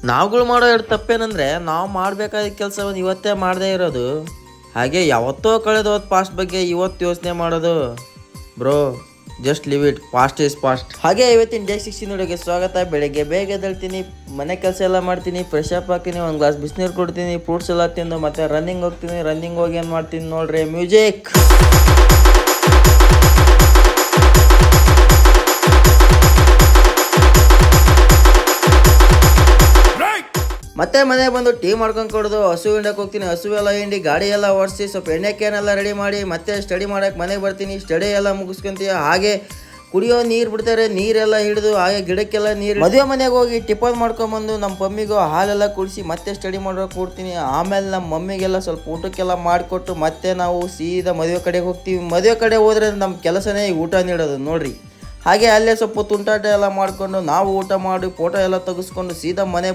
ನಾವುಗಳು ಮಾಡೋ ಎರಡು ತಪ್ಪೇನಂದರೆ ನಾವು ಮಾಡಬೇಕಾದ ಕೆಲಸವನ್ನು ಇವತ್ತೇ ಮಾಡದೇ ಇರೋದು, ಹಾಗೆ ಯಾವತ್ತೋ ಕಳೆದೋದ ಪಾಸ್ಟ್ ಬಗ್ಗೆ ಇವತ್ತು ಯೋಚನೆ ಮಾಡೋದು. Bro, just live it, past is past. ಹಾಗೆ ಇವತ್ತಿನ ಡೇ 16 ವಿಡಿಯೋಗೆ ಸ್ವಾಗತ. ಬೆಳಗ್ಗೆ ಬೇಗ ಎದ್ದೇಳ್ತೀನಿ, ಮನೆ ಕೆಲಸ ಎಲ್ಲ ಮಾಡ್ತೀನಿ, ಫ್ರೆಶ್ ಅಪ್ ಹಾಕ್ತೀನಿ, ಒಂದು ಗ್ಲಾಸ್ ಬಿಸಿನೀರು ಕೊಡ್ತೀನಿ, ಫ್ರೂಟ್ಸ್ ಎಲ್ಲ ತಿಂದು ಮತ್ತೆ ರನ್ನಿಂಗ್ ಹೋಗ್ತೀನಿ. ರನ್ನಿಂಗ್ ಹೋಗಿ ಏನು ಮಾಡ್ತೀನಿ ನೋಡ್ರಿ, ಮ್ಯೂಸಿಕ್. ಮತ್ತೆ ಮನೆಗೆ ಬಂದು ಟೀ ಮಾಡ್ಕೊಂಡು ಕೊಡೋದು, ಹಸು ಹಿಂಡಕ್ಕೆ ಹೋಗ್ತೀನಿ, ಹಸು ಎಲ್ಲ ಹಿಂಡಿ ಗಾಡಿ ಎಲ್ಲ ಓಡಿಸಿ ಸ್ವಲ್ಪ ಎಣ್ಣೆ ಕ್ಯಾನೆಲ್ಲ ರೆಡಿ ಮಾಡಿ ಮತ್ತೆ ಸ್ಟಡಿ ಮಾಡೋಕ್ಕೆ ಮನೆಗೆ ಬರ್ತೀನಿ. ಸ್ಟಡಿ ಎಲ್ಲ ಮುಗಿಸ್ಕೊಂತೀವಿ. ಹಾಗೆ ಕುಡಿಯೋ ನೀರು ಬಿಡ್ತಾರೆ, ನೀರೆಲ್ಲ ಹಿಡಿದು ಹಾಗೆ ಗಿಡಕ್ಕೆಲ್ಲ ನೀರು. ಮದುವೆ ಮನೆಗೆ ಹೋಗಿ ಟಿಫನ್ ಮಾಡ್ಕೊಂಬಂದು ನಮ್ಮ ಮಮ್ಮಿಗೂ ಹಾಲೆಲ್ಲ ಕುಡಿಸಿ ಮತ್ತೆ ಸ್ಟಡಿ ಮಾಡೋಕೆ ಕೊಡ್ತೀನಿ. ಆಮೇಲೆ ನಮ್ಮ ಮಮ್ಮಿಗೆಲ್ಲ ಸ್ವಲ್ಪ ಊಟಕ್ಕೆಲ್ಲ ಮಾಡಿಕೊಟ್ಟು ಮತ್ತೆ ನಾವು ಸೀದಾ ಮದುವೆ ಕಡೆಗೆ ಹೋಗ್ತೀವಿ. ಮದುವೆ ಕಡೆ ಹೋದರೆ ನಮ್ಮ ಕೆಲಸನೇ ಊಟ ನೀಡೋದು ನೋಡ್ರಿ. ಹಾಗೆ ಅಲ್ಲೇ ಸ್ವಲ್ಪ ತುಂಟಾಟ ಎಲ್ಲ ಮಾಡಿಕೊಂಡು ನಾವು ಊಟ ಮಾಡಿ ಫೋಟೋ ಎಲ್ಲ ತೆಗೆಸ್ಕೊಂಡು ಸೀದಾ ಮನೆಗೆ